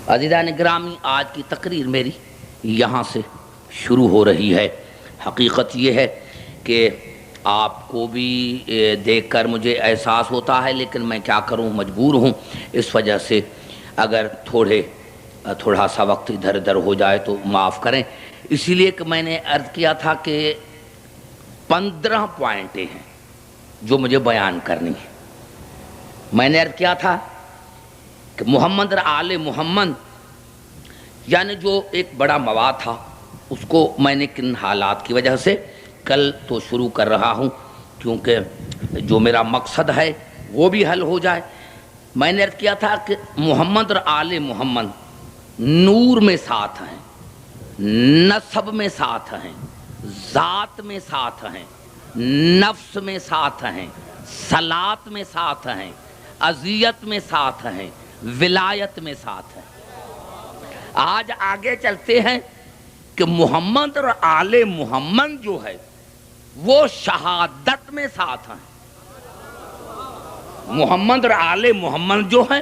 عزیزان گرامی، آج کی تقریر میری یہاں سے شروع ہو رہی ہے۔ حقیقت یہ ہے کہ آپ کو بھی دیکھ کر مجھے احساس ہوتا ہے، لیکن میں کیا کروں، مجبور ہوں۔ اس وجہ سے اگر تھوڑا سا وقت ادھر ادھر ہو جائے تو معاف کریں۔ اسی لیے کہ میں نے عرض کیا تھا کہ 15 پوائنٹیں ہیں جو مجھے بیان کرنی ہیں۔ میں نے عرض کیا تھا کہ محمد اور آل محمد یعنی جو ایک بڑا مواد تھا، اس کو میں نے کن حالات کی وجہ سے کل تو شروع کر رہا ہوں، کیونکہ جو میرا مقصد ہے وہ بھی حل ہو جائے۔ میں نے عرض کیا تھا کہ محمد اور آل محمد نور میں ساتھ ہیں، نسب میں ساتھ ہیں، ذات میں ساتھ ہیں، نفس میں ساتھ ہیں، صلات میں ساتھ ہیں، عزیت میں ساتھ ہیں، ولایت میں ساتھ ہیں۔ آج آگے چلتے ہیں کہ محمد اور آل محمد جو ہے وہ شہادت میں ساتھ ہیں۔ محمد اور آل محمد جو ہیں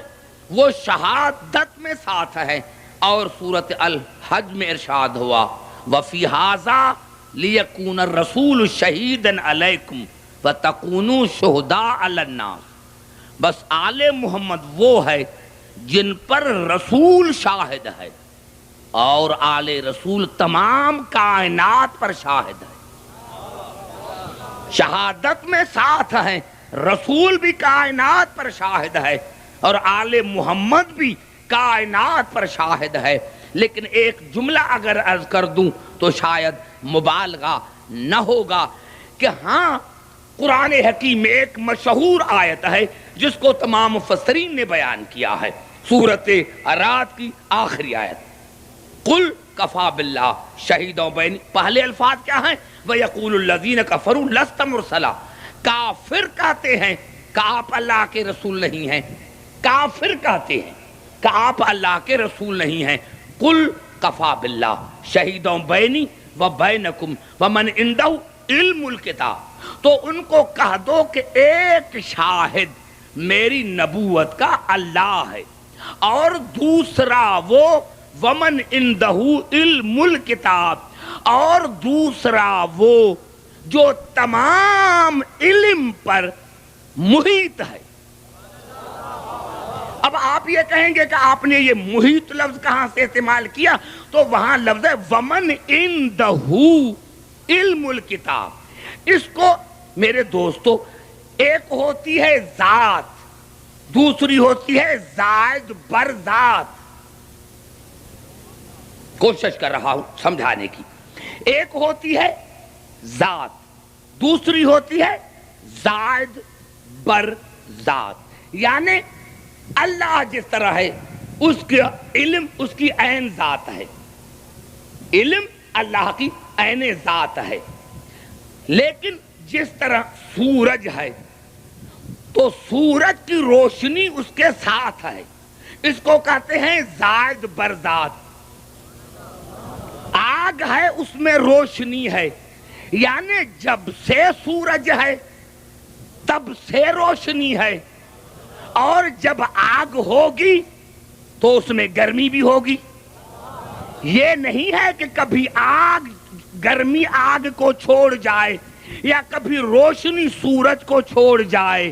وہ شہادت میں ساتھ ہیں، اور سورۃ الحج میں ارشاد ہوا وَفِي هَذَا لِيَكُونَ الرَّسُولُ شَهِيدًا عَلَيْكُمْ وَتَكُونُوا شُهَدَاءَ عَلَى النَّاسِ۔ بس آل محمد وہ ہے جن پر رسول شاہد ہے، اور آل رسول تمام کائنات پر شاہد ہے۔ شہادت میں ساتھ ہیں، رسول بھی کائنات پر شاہد ہے، اور آل محمد بھی کائنات پر شاہد ہے۔ لیکن ایک جملہ اگر عرض کر دوں تو شاید مبالغہ نہ ہوگا کہ ہاں، قرآن حکیم میں ایک مشہور آیت ہے جس کو تمام مفسرین نے بیان کیا ہے، سورۃ اعراف کی آخری آیت قل کفا باللہ شہیدوں بین۔ پہلے الفاظ کیا ہیں؟ وَيَقُولُ الَّذِينَ كَفَرُوا لَسْتَ مُرْسَلًا۔ کافر کہتے ہیں کہ آپ اللہ کے رسول نہیں ہیں، کافر کہتے ہیں کہ آپ اللہ کے رسول نہیں ہیں۔ قل کفا باللہ شہیدوں بینی و بینکم ومن عندہ علم الکتاب۔ تو ان کو کہہ دو کہ ایک شاہد میری نبوت کا اللہ ہے، اور دوسرا وہ ومن عندہ علم الکتاب، اور دوسرا وہ جو تمام علم پر محیط ہے۔ اب آپ یہ کہیں گے کہ آپ نے یہ محیط لفظ کہاں سے استعمال کیا؟ تو وہاں لفظ ہے ومن عندہ علم الکتاب۔ اس کو میرے دوستو، ایک ہوتی ہے ذات، دوسری ہوتی ہے زائد بر ذات۔ کوشش کر رہا ہوں سمجھانے کی۔ ایک ہوتی ہے ذات، دوسری ہوتی ہے زائد بر ذات۔ یعنی اللہ جس طرح ہے، اس کا علم اس کی عین ذات ہے، علم اللہ کی عین ذات ہے۔ لیکن جس طرح سورج ہے تو سورج کی روشنی اس کے ساتھ ہے، اس کو کہتے ہیں زائد بر ذات۔ آگ ہے، اس میں روشنی ہے، یعنی جب سے سورج ہے تب سے روشنی ہے، اور جب آگ ہوگی تو اس میں گرمی بھی ہوگی۔ یہ نہیں ہے کہ کبھی گرمی آگ کو چھوڑ جائے یا کبھی روشنی سورج کو چھوڑ جائے۔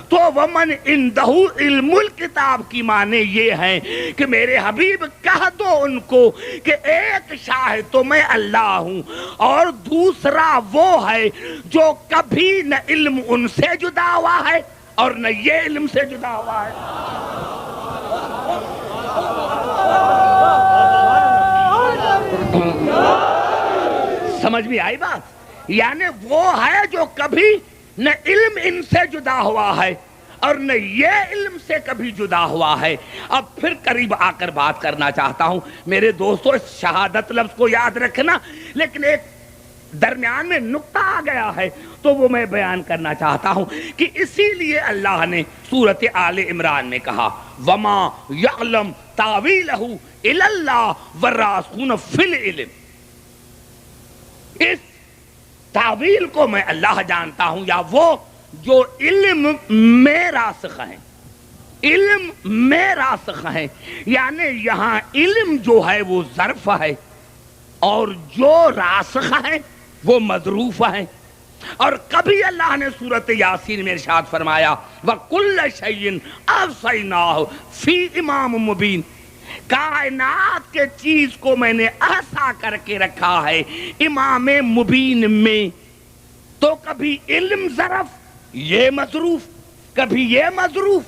تو ومن عندہ علم الکتاب کی معنی یہ ہے کہ میرے حبیب کہہ دو ان کو کہ ایک شاہد تو میں اللہ ہوں، اور دوسرا وہ ہے جو کبھی نہ علم ان سے جدا ہوا ہے اور نہ یہ علم سے جدا ہوا ہے۔ سمجھ میں آئی بات؟ یعنی وہ ہے جو کبھی نہ علم ان سے جدا ہوا ہے اور نہ یہ علم سے کبھی جدا ہوا ہے۔ اب پھر قریب آ کر بات کرنا چاہتا ہوں میرے دوستو، اس شہادت لفظ کو یاد رکھنا، لیکن ایک درمیان میں نقطہ آ گیا ہے تو وہ میں بیان کرنا چاہتا ہوں کہ اسی لیے اللہ نے سورۃ آل عمران میں کہا وما یعلم تاویلہ الا اللہ والراسخون فی العلم۔ اس تاویل کو میں اللہ جانتا ہوں، یا وہ جو علم میں راسخ ہیں۔ علم میں راسخ ہیں، یعنی یہاں علم جو ہے وہ ظرف ہے اور جو راسخ ہے وہ مظروف ہے۔ اور کبھی اللہ نے سورۃ یاسین میں ارشاد فرمایا وَكُلَّ شَيْءٍ أَحْصَيْنَاهُ فِي إِمَامٍ مُبِينٍ، کائنات کے چیز کو میں نے احصا کر کے رکھا ہے امام مبین میں۔ تو کبھی علم ظرف یہ مظروف، کبھی یہ مظروف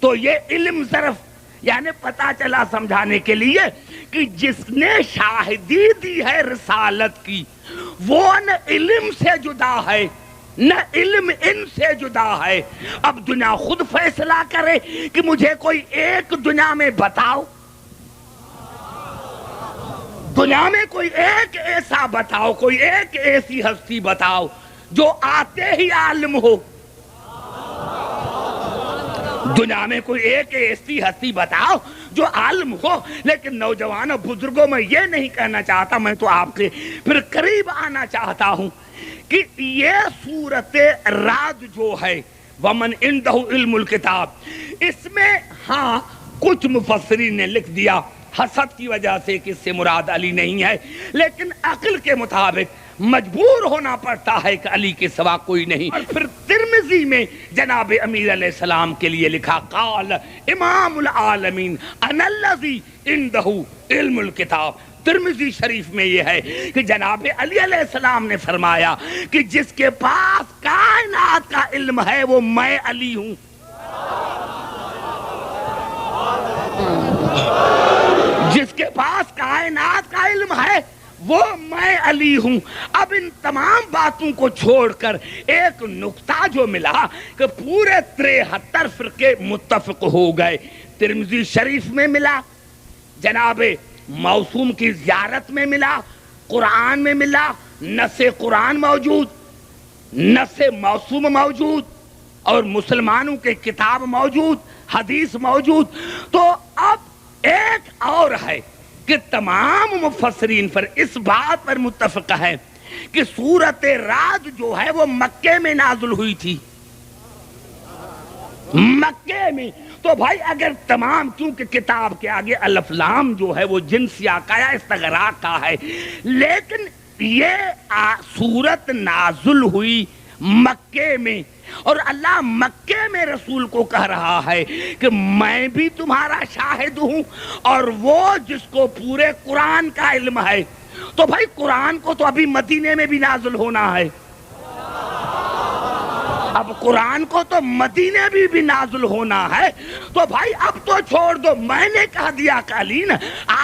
تو یہ علم ظرف، یعنی پتا چلا سمجھانے کے لیے کہ جس نے شاہدی دی ہے رسالت کی وہ نہ علم سے جدا ہے نہ علم ان سے جدا ہے۔ اب دنیا خود فیصلہ کرے کہ مجھے کوئی ایک دنیا میں بتاؤ، دنیا میں کوئی ایک ایسا بتاؤ، کوئی ایک ایسی ہستی بتاؤ جو آتے ہی عالم ہو۔ دنیا میں کوئی ایک ایسی ہستی بتاؤ جو عالم ہو۔ لیکن نوجوانوں بزرگوں میں یہ نہیں کہنا چاہتا، میں تو آپ کے پھر قریب آنا چاہتا ہوں کہ یہ سورۃ رعد جو ہے وَمَنْ عِنْدَهُ عِلْمُ الْكِتَابِ، اس میں ہاں کچھ مفسرین نے لکھ دیا حسد کی وجہ سے کہ اس سے مراد علی نہیں ہے، لیکن عقل کے مطابق مجبور ہونا پڑتا ہے کہ علی کے سوا کوئی نہیں۔ اور پھر ترمذی میں جناب امیر علیہ السلام کے لیے لکھا قال امام العالمین انا الذی عندہ علم الکتاب۔ ترمذی شریف میں یہ ہے کہ جناب علی علیہ السلام نے فرمایا کہ جس کے پاس کائنات کا علم ہے وہ میں علی ہوں۔ جس کے پاس کائنات کا علم ہے وہ میں علی ہوں۔ اب ان تمام باتوں کو چھوڑ کر ایک نقطہ جو ملا کہ پورے 73 فرقے متفق ہو گئے۔ ترمذی شریف میں ملا، جناب موسوم کی زیارت میں ملا، قرآن میں ملا، نص قرآن موجود، نص موسوم موجود اور مسلمانوں کے کتاب موجود، حدیث موجود۔ تو اب ایک اور ہے کہ تمام مفسرین پر اس بات پر متفق ہے کہ سورۃ رعد جو ہے وہ مکے میں نازل ہوئی تھی، مکے میں۔ تو بھائی اگر تمام، کیونکہ کتاب کے آگے الف لام جو ہے وہ جنسیہ کا یا استغراق کا ہے، لیکن یہ سورت نازل ہوئی مکے میں، اور اللہ مکے میں رسول کو کہہ رہا ہے کہ میں بھی تمہارا شاہد ہوں اور وہ جس کو پورے قرآن کا علم ہے۔ تو بھائی قرآن کو تو ابھی مدینے میں بھی نازل ہونا ہے، اب قرآن کو تو مدینے بھی نازل ہونا ہے۔ تو بھائی اب تو چھوڑ دو، میں نے کہہ دیا کہ علی نا،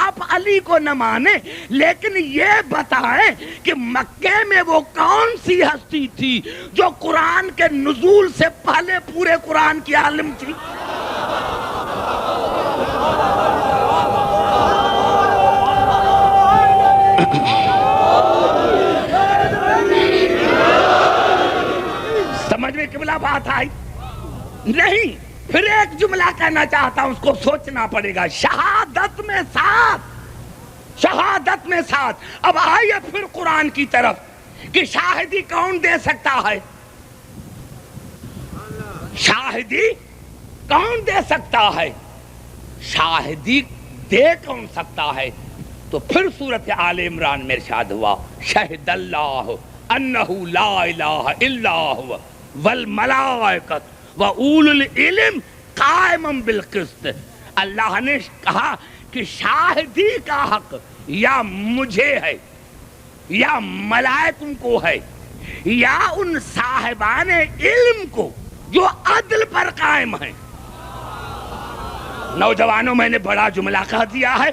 آپ علی کو نہ مانے، لیکن یہ بتائیں کہ مکے میں وہ کون سی ہستی تھی جو قرآن کے نزول سے پہلے پورے قرآن کی عالم تھی؟ سمجھ میں قبلہ بات آئی نہیں؟ پھر ایک جملہ کہنا چاہتا ہوں، اس کو سوچنا پڑے گا۔ شہادت میں ساتھ، شہادت میں ساتھ۔ اب آئیے پھر قرآن کی طرف کہ شاہدی کون دے سکتا ہے؟ شاہدی کون دے سکتا ہے؟ شاہدی دے کون سکتا ہے؟ تو پھر سورۃ آل عمران میں ارشاد ہوا شہد اللہ انہ لا الہ الا هو والملائکۃ واولو العلم قائما بالقسط۔ اللہ نے کہا کہ شاہدی کا حق یا مجھے ہے یا ملائکوں کو ہے یا ان صاحبان علم کو جو عدل پر قائم ہیں۔ نوجوانوں میں نے بڑا جملہ کہہ دیا ہے،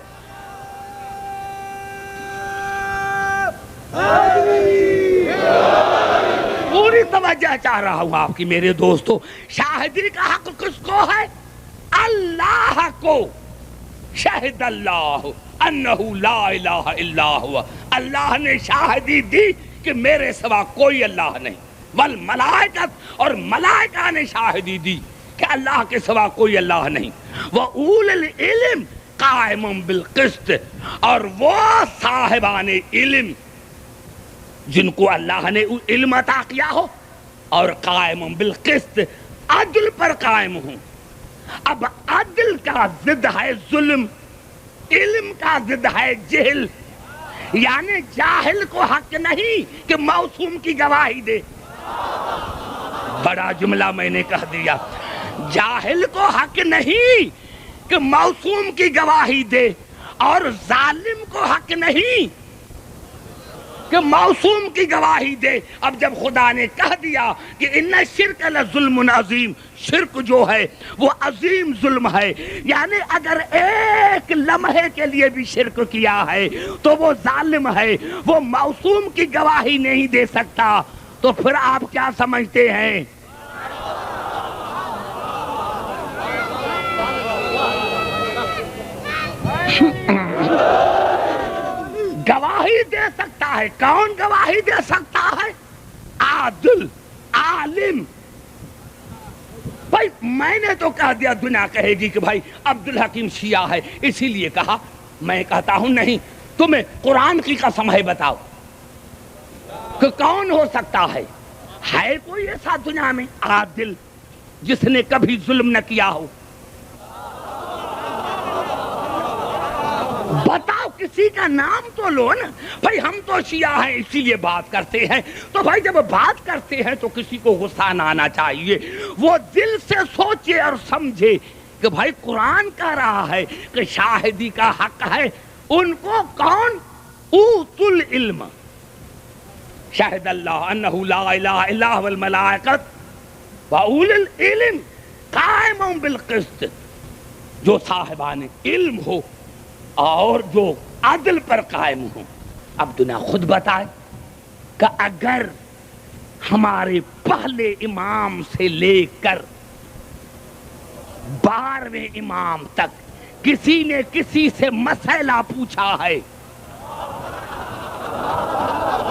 پوری توجہ چاہ رہا ہوں آپ کی میرے دوستو۔ شاہدی کا حق کس کو ہے؟ اللہ کو۔ شہد اللہ انہ لا الہ الا هو، اللہ نے شاہدی دی کہ میرے سوا کوئی اللہ نہیں۔ والملائکۃ، اور ملائکہ نے شاہدی دی کہ اللہ کے سوا کوئی اللہ نہیں۔ وَأُولِي الْعِلْمِ قَائِمٌ بِالْقِسْطِ، اور وہ صاحبان علم جن کو اللہ نے علم عطا کیا ہو اور قائم بالقسط، عدل پر قائم ہوں۔ اب عدل کا ضد ہے ظلم، علم کا ضد ہے جہل، یعنی جاہل کو حق نہیں کہ معصوم کی گواہی دے. بڑا جملہ میں نے کہہ دیا. جاہل کو حق نہیں کہ معصوم کی گواہی دے، اور ظالم کو حق نہیں کہ معصوم کی گواہی دے. اب جب خدا نے کہہ دیا کہ ان الشرک لظلم عظیم، شرک جو ہے وہ عظیم ظلم ہے، یعنی اگر ایک لمحے کے لیے بھی شرک کیا ہے تو وہ ظالم ہے، وہ معصوم کی گواہی نہیں دے سکتا. تو پھر آپ کیا سمجھتے ہیں؟ گواہی دے سکتا ہے. کون گواہی دے سکتا ہے؟ عادل، عالم. بھائی میں نے تو کہہ دیا، دنیا کہے گی کہ بھائی عبدالحکیم شیعہ ہے اسی لیے کہا. میں کہتا ہوں نہیں، تمہیں قرآن کی قسم ہے بتاؤ کہ کون ہو سکتا ہے کوئی ایسا دنیا میں عادل جس نے کبھی ظلم نہ کیا ہو؟ بتاؤ، کسی کا نام تو لو نا. بھائی ہم تو شیعہ ہیں اسی لیے بات کرتے ہیں. تو بھائی جب بات کرتے ہیں تو کسی کو غصہ نہ آنا چاہیے، وہ دل سے سوچے اور سمجھے کہ بھائی قرآن کہہ رہا ہے کہ شاہدی کا حق ہے. ان کو کون؟ اوت العلم، شاہد اللہ انہ لا الہ الا هو والملائکۃ واولو العلم قائم بالقسط. جو صاحبان علم ہو اور جو عدل پر قائم ہوں. اب دنیا خود بتائے کہ اگر ہمارے پہلے امام سے لے کر 12ویں امام تک کسی نے کسی سے مسئلہ پوچھا ہے،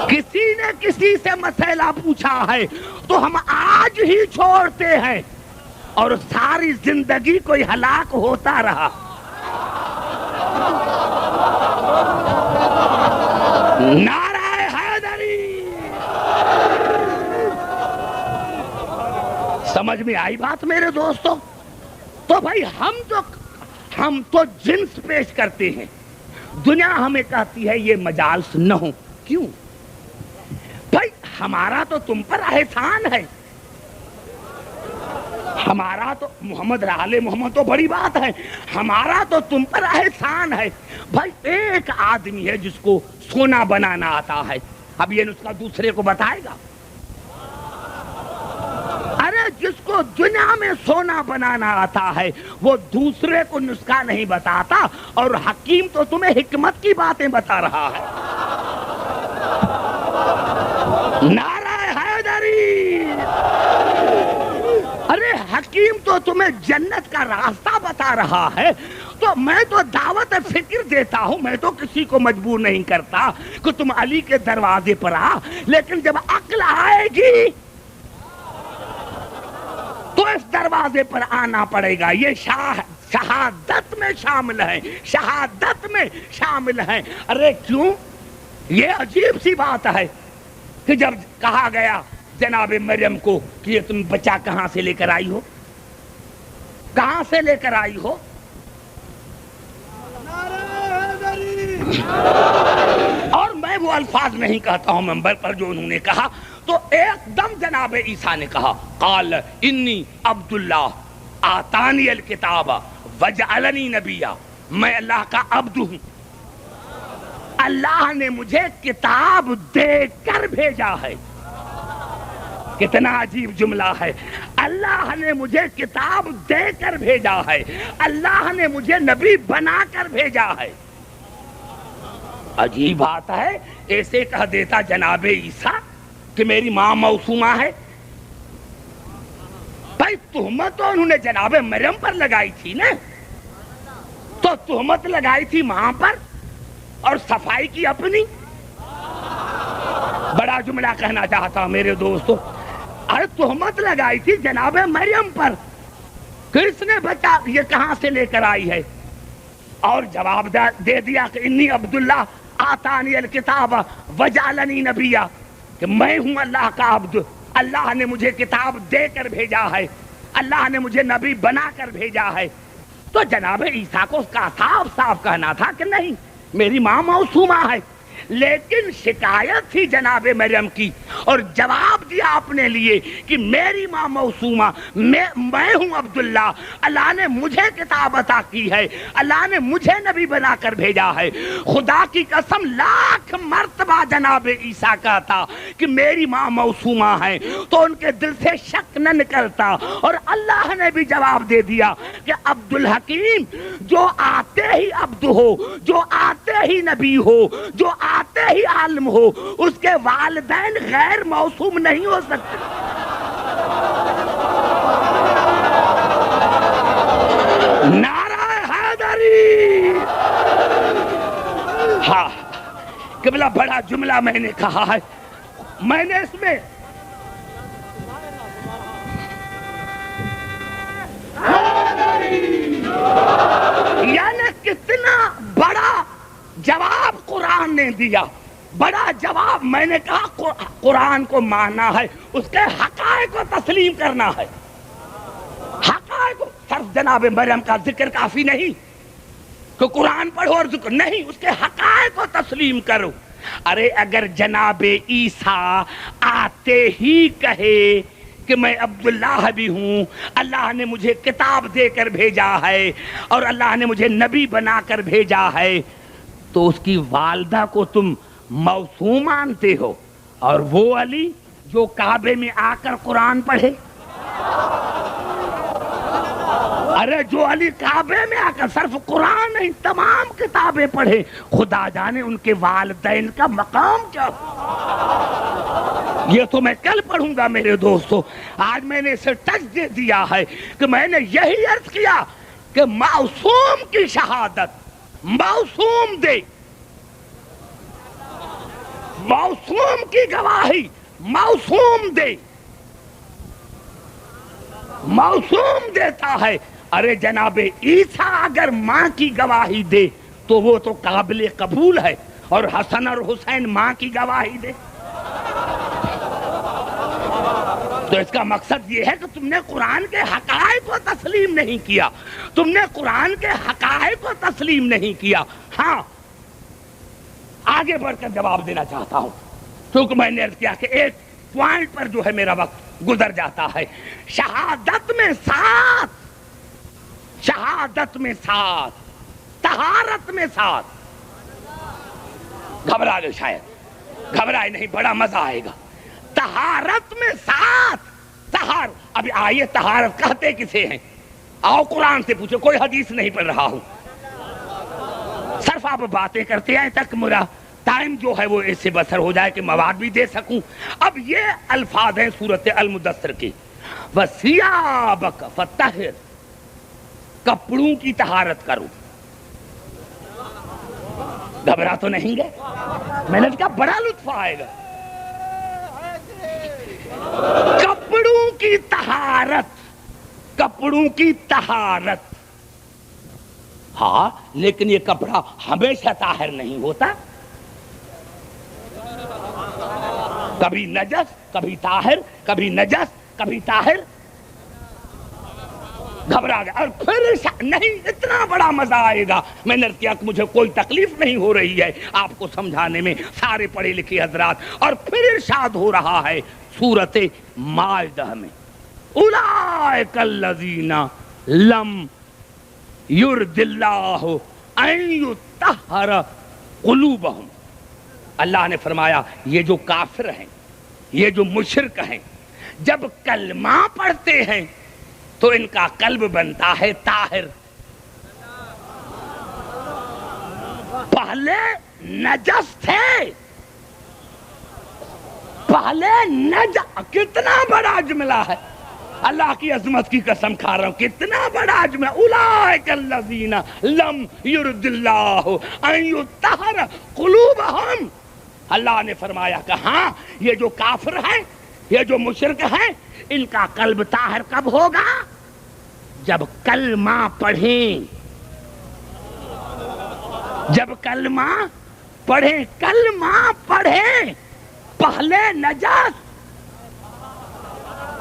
کسی نے کسی سے مسئلہ پوچھا ہے، تو ہم آج ہی چھوڑتے ہیں اور ساری زندگی کوئی ہلاک ہوتا رہا. نعرہ حیدری. سمجھ میں آئی بات میرے دوستوں؟ تو بھائی ہم تو جنس پیش کرتے ہیں. دنیا ہمیں کہتی ہے یہ مجالس نہ ہو. کیوں؟ بھائی ہمارا تو تم پر احسان ہے، ہمارا تو محمد آل محمد تو بڑی بات ہے، ہمارا تو تم پر احسان ہے. بھائی ایک آدمی ہے جس کو سونا بنانا آتا ہے، اب یہ نسخہ دوسرے کو بتائے گا؟ ارے جس کو دنیا میں سونا بنانا آتا ہے وہ دوسرے کو نسخہ نہیں بتاتا، اور حکیم تو تمہیں حکمت کی باتیں بتا رہا ہے. نعرہ حیدری. ارے حکیم تو تمہیں جنت کا راستہ بتا رہا ہے. تو میں تو دعوت فکر دیتا ہوں، میں تو کسی کو مجبور نہیں کرتا کہ تم علی کے دروازے پر آ، لیکن جب عقل آئے گی تو اس دروازے پر آنا پڑے گا. یہ شہادت میں شامل ہے، شہادت میں شامل ہے. ارے کیوں؟ یہ عجیب سی بات ہے کہ جب کہا گیا جناب مریم کو کہ یہ تم بچہ کہاں سے لے کر آئی ہو، کہاں سے لے کر آئی ہو؟ اور میں وہ الفاظ نہیں کہتا ہوں منبر پر جو انہوں نے کہا. تو ایک دم جناب عیسیٰ نے کہا قال انی عبداللہ آتانی الکتاب وجعلنی نبیا. میں اللہ کا عبد ہوں، اللہ نے مجھے کتاب دے کر بھیجا ہے. کتنا عجیب جملہ ہے. اللہ نے مجھے کتاب دے کر بھیجا ہے، اللہ نے مجھے نبی بنا کر بھیجا ہے. عجیب بات ہے. ایسے کہہ دیتا جناب عیسیٰ کہ میری ماں معصومہ ہے. بھائی تہمت تو انہوں نے جناب مریم پر لگائی تھی نا، تو تہمت لگائی تھی ماں پر اور صفائی کی اپنی. بڑا جملہ کہنا چاہتا ہوں میرے دوستو. ارے تہمت لگائی تھی جناب مریم پر کہ اس نے بچہ یہ کہاں سے لے کر آئی ہے، اور جواب دے دیا کہ انی عبداللہ آتانی الکتاب وجعلنی نبیا، کہ میں ہوں اللہ کا عبد، اللہ نے مجھے کتاب دے کر بھیجا ہے. اللہ نے مجھے نبی بنا کر بھیجا ہے، تو جناب عیسیٰ کو اس کا صاف صاف کہنا تھا کہ نہیں میری ماں معصومہ ہے، لیکن شکایت تھی جناب مریم کی اور جواب دیا اپنے لیے کہ میری ماں معصومہ، میں ہوں عبداللہ، اللہ نے مجھے کتاب عطا کی ہے، اللہ نے مجھے نبی بنا کر بھیجا ہے۔ خدا کی قسم لاکھ مرتبہ جناب عیسیٰ کا تھا کہ میری ماں معصومہ ہے تو ان کے دل سے شک نہ نکلتا، اور اللہ نے بھی جواب دے دیا کہ عبد الحکیم جو آتے ہی عبد ہو، جو آتے ہی نبی ہو، جو آتے ہی عالم ہو، اس کے والدین غیر موسوم نہیں ہو سکتے۔ نعرہ حیدری! ہاں قبلہ بڑا جملہ میں نے کہا ہے، میں نے اس میں یعنی کتنا بڑا جواب قرآن نے دیا، بڑا جواب۔ میں نے کہا قرآن کو ماننا ہے، اس کے حقائق کو تسلیم کرنا ہے، حقائق۔ صرف جناب مریم کا ذکر کافی نہیں کہ قرآن پڑھو اور ذکر نہیں، اس کے حقائق کو تسلیم کرو۔ ارے اگر جناب عیسیٰ آتے ہی کہے کہ میں عبداللہ بھی ہوں، اللہ نے مجھے کتاب دے کر بھیجا ہے اور اللہ نے مجھے نبی بنا کر بھیجا ہے، تو اس کی والدہ کو تم موسوم مانتے ہو، اور وہ علی جو کعبے میں آ کر قرآن پڑھے، ارے جو علی کعبے میں آ کر صرف قرآن نہیں تمام کتابیں پڑھے، خدا جانے ان کے والدین کا مقام کیا۔ یہ تو میں کل پڑھوں گا میرے دوستو، آج میں نے اسے ٹچ دے دیا ہے کہ میں نے یہی عرض کیا کہ معصوم کی شہادت معصوم دے، معصوم کی گواہی معصوم دے، معصوم دیتا ہے۔ ارے جناب عیسیٰ اگر ماں کی گواہی دے تو وہ تو قابل قبول ہے، اور حسن اور حسین ماں کی گواہی دے تو اس کا مقصد یہ ہے کہ تم نے قرآن کے حقائق کو تسلیم نہیں کیا، تم نے قرآن کے حقائق کو تسلیم نہیں کیا۔ ہاں آگے بڑھ کر جواب دینا چاہتا ہوں، کیونکہ میں نے عرض کیا کہ ایک پوائنٹ پر جو ہے میرا وقت گزر جاتا ہے۔ شہادت میں ساتھ، شہادت میں ساتھ، طہارت میں ساتھ، گھبرا گئے شاید، گھبرائے نہیں، بڑا مزہ آئے گا۔ طہارت میں ساتھ، طہار، ابھی آئیے طہارت کہتے کسے ہیں؟ آؤ قرآن سے پوچھو، کوئی حدیث نہیں پڑھ رہا ہوں، صرف آپ باتیں کرتے ہیں تک میرا ٹائم جو ہے وہ ایسے بسر ہو جائے کہ مواد بھی دے سکوں۔ اب یہ الفاظ ہیں سورۃ المدثر کے، وَثِيَابَكَ فَطَہِّرْ، کپڑوں کی طہارت کرو۔ گھبرا تو نہیں گئے؟ میں نے کہا بڑا لطف آئے گا۔ کپڑوں کی طہارت، کپڑوں کی طہارت، ہاں لیکن یہ کپڑا ہمیشہ طاہر نہیں ہوتا، کبھی نجس کبھی طاہر، کبھی نجس کبھی طاہر۔ گھبرا گیا، اور پھر نہیں، اتنا بڑا مزہ آئے گا۔ میں نے کیا کہ مجھے کوئی تکلیف نہیں ہو رہی ہے آپ کو سمجھانے میں، سارے پڑھے لکھے حضرات۔ اور پھر ارشاد ہو رہا ہے سورۃ مائدہ میں، اولئک الذین لم یرد اللہ ان یطہر قلوبہم۔ اللہ نے فرمایا یہ جو کافر ہیں، یہ جو مشرک ہیں، جب کلمہ پڑھتے ہیں تو ان کا قلب بنتا ہے طاہر۔ پہلے نجس تھے، پہلے کتنا بڑا جملہ ہے، اللہ کی عظمت کی قسم کھا رہا ہوں، کتنا بڑا جملہ، اولئک الذین لم یرد اللہ ان یطہر قلوبہم۔ اللہ نے فرمایا کہ ہاں یہ جو کافر ہیں، یہ جو مشرک ہیں، ان کا قلب طاہر کب ہوگا؟ جب کلمہ پڑھیں، جب کلمہ پڑھیں، کلمہ پڑھیں۔ پہلے نجس،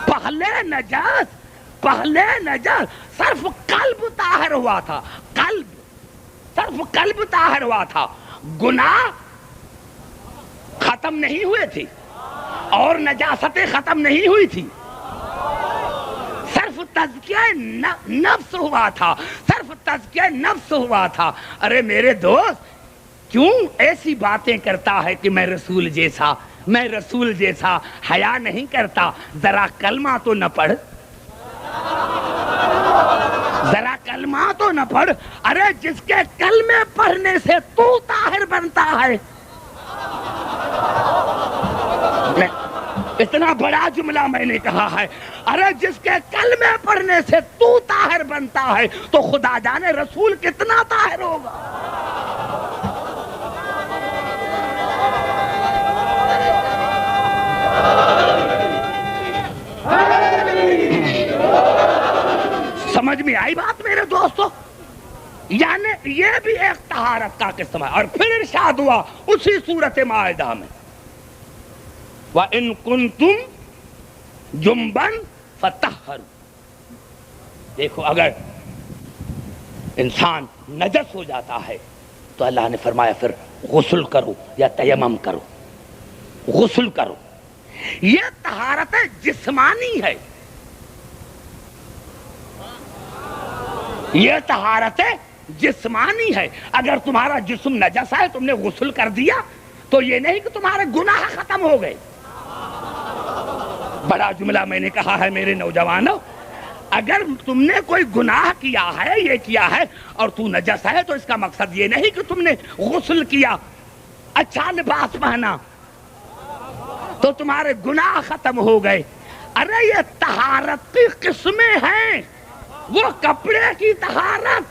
پہلے نجس، پہلے نظر صرف قلب طاہر ہوا تھا، صرف قلب طاہر ہوا تھا، گناہ ختم نہیں ہوئے تھے اور نجاستیں ختم نہیں ہوئی تھی، صرف تزکیہ نفس ہوا تھا، صرف تزکیہ نفس ہوا تھا۔ ارے میرے دوست، کیوں ایسی باتیں کرتا ہے کہ میں رسول جیسا حیا نہیں کرتا؟ ذرا کلمہ تو نہ پڑھ، ذرا کلمہ تو نہ پڑھ۔ ارے جس کے کلمے پڑھنے سے تو طاہر بنتا ہے، اتنا بڑا جملہ میں نے کہا ہے، ارے جس کے کلمے پڑھنے سے تو طاہر بنتا ہے تو خدا جانے رسول کتنا طاہر ہوگا۔ سمجھ میں آئی بات میرے دوستو؟ یعنی یہ بھی ایک طہارت کا قسم ہے۔ اور پھر ارشاد ہوا اسی سورۃ مائدہ میں، وَإِن كُنتُمْ جُنُبًا فَطَهَّرُوا۔ دیکھو اگر انسان نجس ہو جاتا ہے تو اللہ نے فرمایا پھر غسل کرو یا تیمم کرو، غسل کرو۔ یہ طہارت جسمانی ہے، یہ طہارت جسمانی ہے۔ اگر تمہارا جسم نجس ہے، تم نے غسل کر دیا تو یہ نہیں کہ تمہارے گناہ ختم ہو گئے۔ بڑا جملہ میں نے کہا ہے میرے نوجوانوں، اگر تم نے کوئی گناہ کیا ہے، یہ کیا ہے اور تو نجس ہے، تو اس کا مقصد یہ نہیں کہ تم نے غسل کیا، اچھا لباس پہنا تو تمہارے گناہ ختم ہو گئے۔ ارے یہ طہارت کی قسمیں ہیں، وہ کپڑے کی طہارت،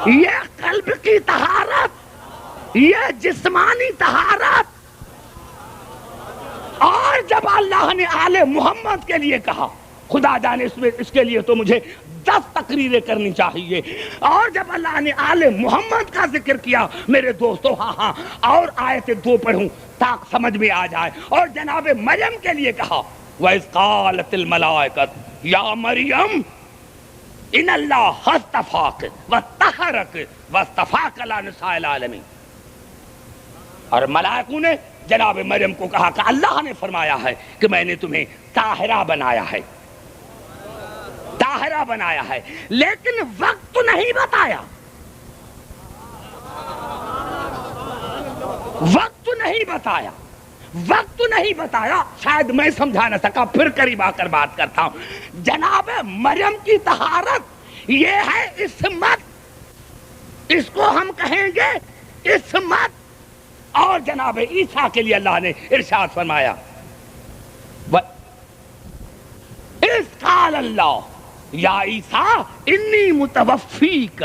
یہ قلب کی طہارت، یہ جسمانی طہارت۔ اور جب اللہ نے آل محمد کے لیے کہا، خدا جانے اس کے لیے تو مجھے 10 تقریریں کرنی چاہیے، اور جب اللہ نے آل محمد کا ذکر کیا میرے دوستو، ہاں اور آیت 2 پڑھوں تاکہ سمجھ میں آ جائے۔ اور جناب مریم کے لیے کہا، وَإِذْ قَالَتِ الْمَلَائِكَةُ يَا مَرْيَمُ إِنَّ اللَّهَ اصْطَفَاكِ وَطَهَّرَكِ وَاصْطَفَاكَ عَلَى نِسَاءِ الْعَالَمِينَ۔ اور ملائکوں نے جناب مریم کو کہا کہ اللہ نے فرمایا ہے کہ میں نے تمہیں طاہرہ بنایا ہے، طاہرہ بنایا ہے، لیکن وقت نہیں بتایا، وقت نہیں بتایا، وقت نہیں بتایا۔ شاید میں سمجھا نہ سکا، پھر قریب آ کر بات کرتا ہوں۔ جناب مریم کی طہارت یہ ہے عصمت، اس کو ہم کہیں گے عصمت۔ اور جناب عیسیٰ کے لیے اللہ نے ارشاد فرمایا، اذ قال اللہ یا عیسیٰ انی متوفیک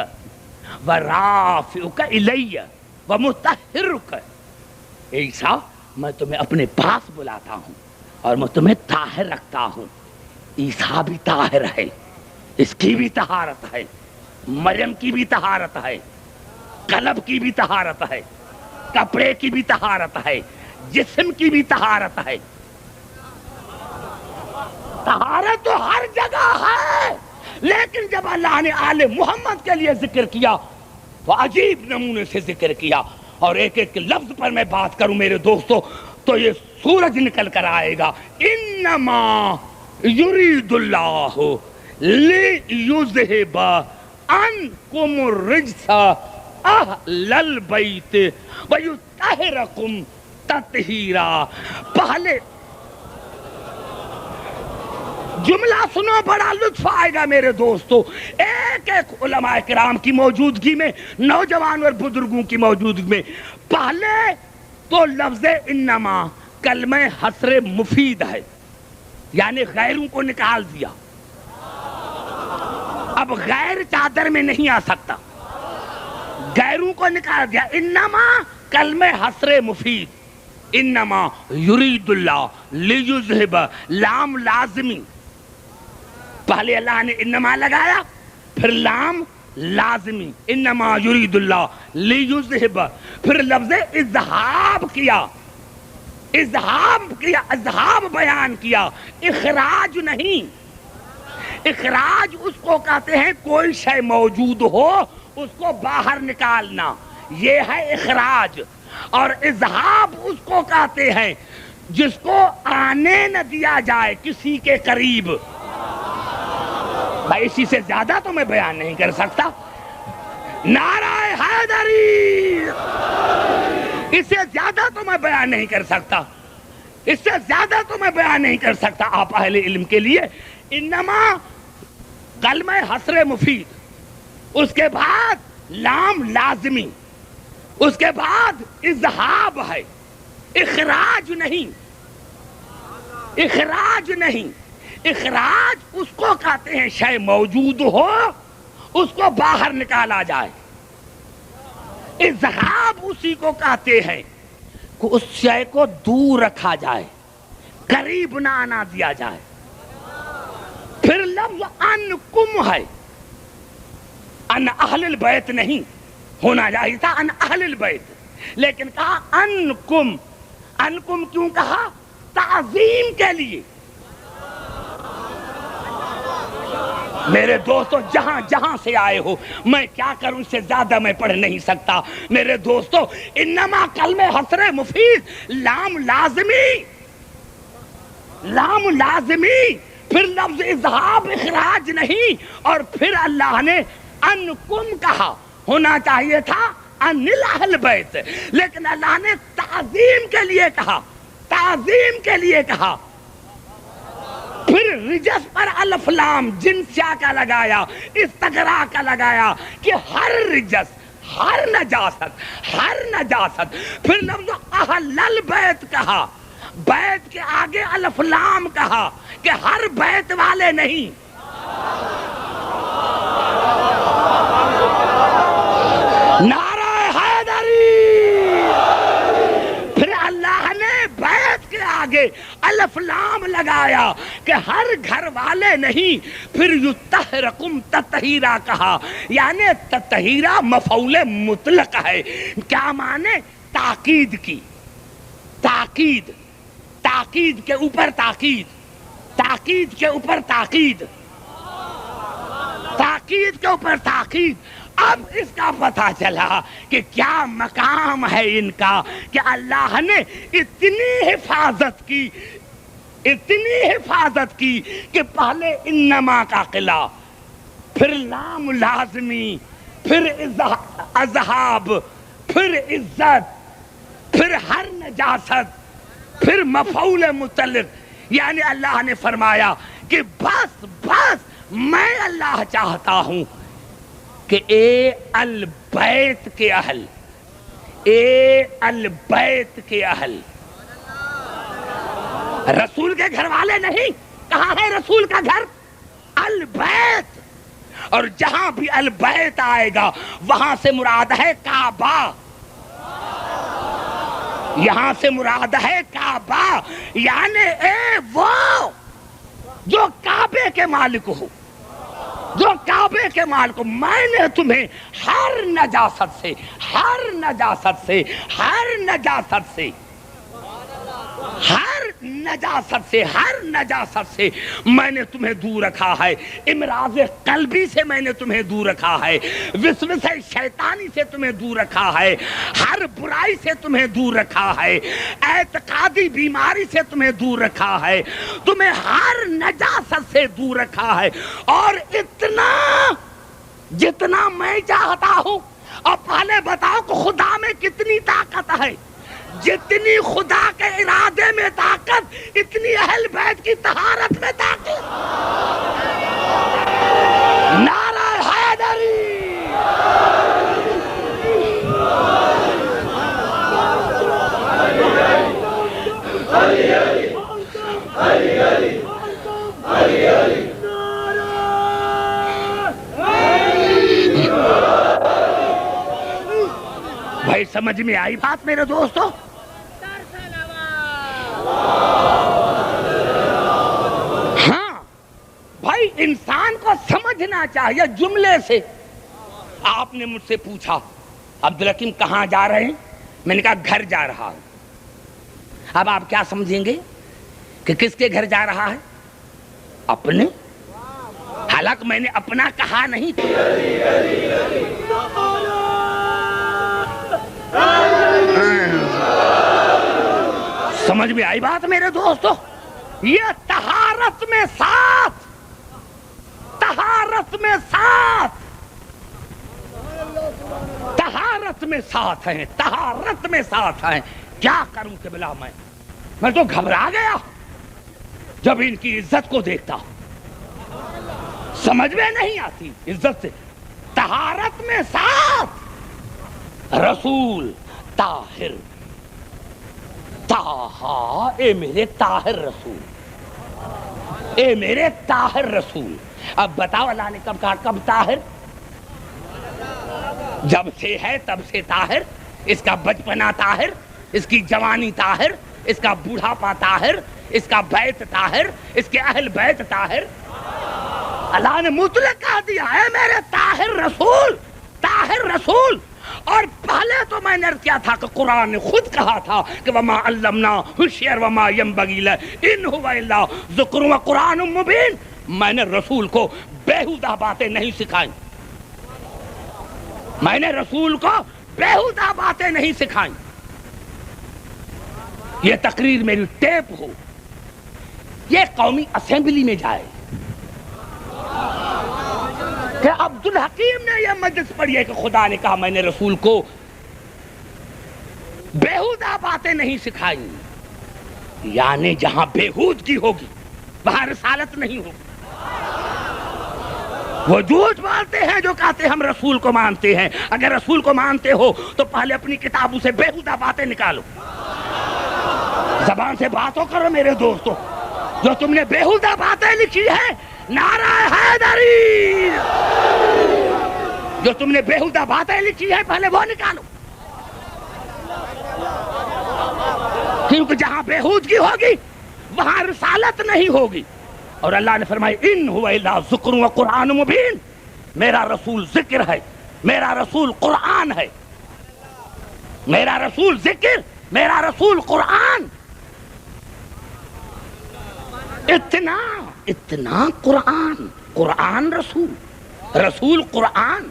ورافعک الی ومطہرک۔ عیسیٰ میں تمہیں اپنے پاس بلاتا ہوں اور میں تمہیں طاہر رکھتا ہوں۔ عیسیٰ بھی طاہر ہے، اس کی بھی طہارت ہے، مریم کی بھی طہارت ہے، قلب کی بھی طہارت ہے، کپڑے کی بھی طہارت ہے، جسم کی بھی طہارت ہے۔ طہارت تو ہر جگہ ہے، لیکن جب اللہ نے آل محمد کے لیے ذکر کیا تو عجیب نمونے سے ذکر کیا۔ اور ایک ایک لفظ پر میں بات کروں میرے دوستو تو یہ سورج نکل کر آئے گا۔ انما یرید اللہ لیذہب عنکم الرجس اہل البیت ویطہرکم تطہیرا۔ پہلے جملہ سنو، بڑا لطف آئے گا میرے دوستو۔ ایک ایک علماء کرام کی موجودگی میں، نوجوان اور بزرگوں کی موجودگی میں، پہلے تو لفظ انما کلمہ حصر مفید ہے، یعنی غیروں کو نکال دیا۔ اب غیر چادر میں نہیں آ سکتا، غیروں کو نکال دیا۔ انما کلمہ حصر مفید، انما یرید اللہ لیذہب، لام لازمی، پہلے اللہ نے انما لگایا پھر لام لازمی، انما یرید اللہ لیذہب، پھر لفظ اذہاب کیا، اذہاب کیا، اذہاب بیان کیا، اخراج نہیں۔ اخراج اس کو کہتے ہیں کوئی شے موجود ہو اس کو باہر نکالنا، یہ ہے اخراج. اور اذہاب اس کو کہتے ہیں جس کو آنے نہ دیا جائے کسی کے قریب. بھائی اسی سے زیادہ تو میں بیان نہیں کر سکتا. نعرہ حیدری، اس سے زیادہ تو میں بیان نہیں کر سکتا، اس سے زیادہ تو میں بیان نہیں کر سکتا. آپ اہل علم کے لیے انما کلمہ حسر مفید، اس کے بعد لام لازمی، اس کے بعد اذہاب ہے، اخراج نہیں. اخراج نہیں، اخراج اس کو کہتے ہیں شے موجود ہو اس کو باہر نکالا جائے. اذہاب اسی کو کہتے ہیں کہ اس شے کو دور رکھا جائے، قریب نہ آنا دیا جائے. پھر لفظ انکم ہے، ان اہل البیت نہیں ہونا چاہیے تھا، ان اہل البیت، لیکن کہا انکم. انکم کیوں کہا؟ تعظیم کے لیے. میرے دوستو جہاں جہاں سے آئے ہو، میں کیا کروں، اس سے زیادہ میں پڑھ نہیں سکتا. میرے دوستو انما کلمہ حسر مفید لام لازمی، لام لازمی، پھر لفظ اذہاب اخراج نہیں، اور پھر اللہ نے انکم کہا. ہونا چاہیے تھا ان اہل بیت، لیکن اللہ نے تعظیم کے لیے کہا، تعظیم کے لیے کہا. پھر رجس پر الف لام جنسیہ کا لگایا، استغراء کا لگایا کہ ہر رجس، ہر نجاست، ہر نجاست. پھر لفظ اہل البیت کہا، بیت کے آگے الف لام کہا کہ ہر بیت والے نہیں. نعرہ حیدری. پھر اللہ نے بیت کے آگے الف لام لگایا کہ ہر گھر والے نہیں. پھر یطہرکم تطہیرا کہا، یعنی تطہیرا مفعول مطلق ہے. کیا مانے؟ تاکید کی، تاکید، تاکید کے اوپر تاکید، تاکید کے اوپر تاکید، تاکید کے اوپر تاکید. اب اس کا پتہ چلا کہ کیا مقام ہے ان کا کہ اللہ نے اتنی حفاظت کی، اتنی حفاظت کی کہ پہلے انما کا قلعہ، پھر لام لازمی، پھر اذہاب، پھر عزت، پھر ہر نجاست، پھر مفعول مطلق. یعنی اللہ نے فرمایا کہ بس بس میں اللہ چاہتا ہوں کہ اے البیت کے اہل، اے البیت کے اہل. رسول کے گھر والے نہیں، کہاں ہے رسول کا گھر؟ البیت. اور جہاں بھی البیت آئے گا وہاں سے مراد ہے کعبہ، یہاں سے مراد ہے کعبہ. یعنی اے وہ جو کعبے کے مالک ہو، جو کعبے کے مالک ہو، میں نے تمہیں ہر نجاست سے، ہر نجاست سے، ہر نجاست سے، ہر نجاست سے، ہر نجاست سے میں نے تمہیں دور رکھا ہے. امراض قلبی سے میں نے تمہیں دور رکھا ہے، وسوسہ شیطانی سے تمہیں دور رکھا ہے، ہر برائی سے تمہیں دور رکھا ہے، اعتقادی بیماری سے تمہیں دور رکھا ہے، تمہیں ہر نجاست سے دور رکھا ہے. اور اتنا جتنا میں چاہتا ہوں. اب پہلے بتاؤ کہ خدا میں کتنی طاقت ہے؟ جتنی خدا کے ارادے میں طاقت اتنی اہل بیت کی طہارت میں طاقت. نعرہ حیدری. بھائی سمجھ میں آئی بات میرے دوستو؟ ہاں بھائی انسان کو سمجھنا چاہیے جملے سے. آپ نے مجھ سے پوچھا عبدالحکیم کہاں جا رہے ہیں؟ میں نے کہا گھر جا رہا ہوں. اب آپ کیا سمجھیں گے کہ کس کے گھر جا رہا ہے؟ اپنے. حالانکہ میں نے اپنا کہا نہیں تھا. سمجھ میں آئی بات میرے دوستو؟ یہ طہارت میں ساتھ، طہارت میں ساتھ، طہارت میں ساتھ ہیں، طہارت میں ساتھ ہیں. کیا کروں کہ بلا میں تو گھبرا گیا جب ان کی عزت کو دیکھتا. سمجھ میں نہیں آتی عزت سے. طہارت میں ساتھ، رسول طاہر، طاہا، اے میرے طاہر رسول، اے میرے طاہر رسول. اب بتاؤ اللہ نے کب کہا کب طاہر؟ جب سے ہے تب سے طاہر. اس کا بچپنا طاہر، اس کی جوانی طاہر، اس کا بوڑھاپا طاہر، اس کا بیت طاہر، اس کے اہل بیت طاہر. اللہ نے مطلق کہہ دیا ہے میرے طاہر رسول، طاہر رسول. اور پہلے تو میں نے کیا تھا کہ قرآن نے خود کہا تھا کہ وما علمناہ الشعر وما ينبغي له ان هو الا ذکر وقرآن مبین. میں نے رسول کو بیہودہ باتیں نہیں سکھائیں، میں نے رسول کو بیہودہ باتیں نہیں سکھائیں. یہ تقریر میری ٹیپ ہو، یہ قومی اسمبلی میں جائے کہ عبدالحکیم نے یہ مجلس پڑھی ہے کہ خدا نے کہا میں نے رسول کو بیہودہ باتیں نہیں سکھائی. یعنی جہاں بیہودگی ہوگی وہاں رسالت نہیں ہوگی. وہ جھوٹ بولتے ہیں جو کہتے ہیں ہم رسول کو مانتے ہیں. اگر رسول کو مانتے ہو تو پہلے اپنی کتابوں سے بیہودہ باتیں نکالو، زبان سے باتوں کرو میرے دوستو. جو تم نے بیہودہ باتیں لکھی ہے نعرہ حیدری، جو تم نے بیہودہ باتیں لکھی ہے پہلے وہ نکالو، کیونکہ جہاں بیہودگی ہوگی وہاں رسالت نہیں ہوگی. اور اللہ نے فرمایا ان هو الا ذکر و قرآن مبین. میرا رسول ذکر ہے، میرا رسول قرآن ہے، میرا رسول ذکر، میرا رسول قرآن. اتنا قرآن، قرآن رسول، رسول قرآن.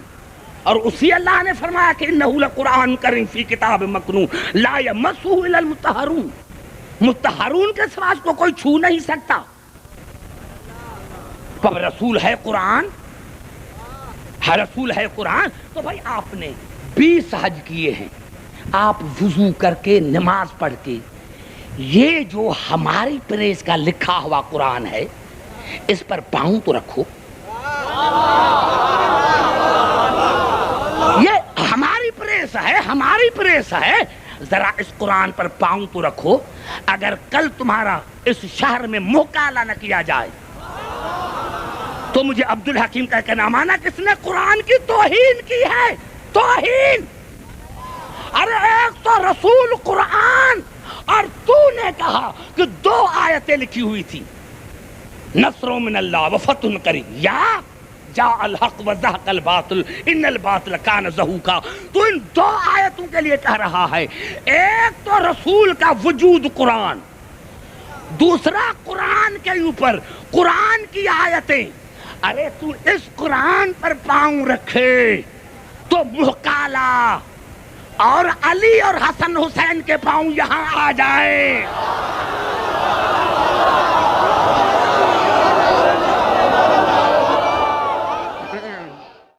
اور اسی اللہ نے فرمایا کہ انہ لقرآن کریم فی کتاب مکنون لا یمسہ الا المطہرون. مطہرون کے سوا اس کو کوئی چھو نہیں سکتا. اب رسول ہے قرآن، ہے رسول ہے قرآن. تو بھائی آپ نے 20 حج کیے ہیں، آپ وضو کر کے نماز پڑھ کے یہ جو ہماری پریس کا لکھا ہوا قرآن ہے اس پر پاؤں تو رکھو. یہ ہماری پریس ہے، ہماری پریس ہے. ذرا اس قرآن پر پاؤں تو رکھو. اگر کل تمہارا اس شہر میں مکالہ نہ کیا جائے تو مجھے عبدالحکیم کا کہنا مانا کس نے قرآن کی توہین کی ہے. توہین. ارے ایک تو رسول قرآن اور تو نے کہا کہ 2 آیتیں لکھی ہوئی تھی، نصر من اللہ وفتح قریب، یا جاء الحق وزهق الباطل ان الباطل کان زہوقا. تو ان 2 آیتوں کے لیے کہہ رہا ہے، ایک تو رسول کا وجود قرآن، دوسرا قرآن کے اوپر قرآن کی آیتیں. ارے تو اس قرآن پر پاؤں رکھے تو محکالہ اور علی اور حسن حسین کے پاؤں یہاں آ جائے.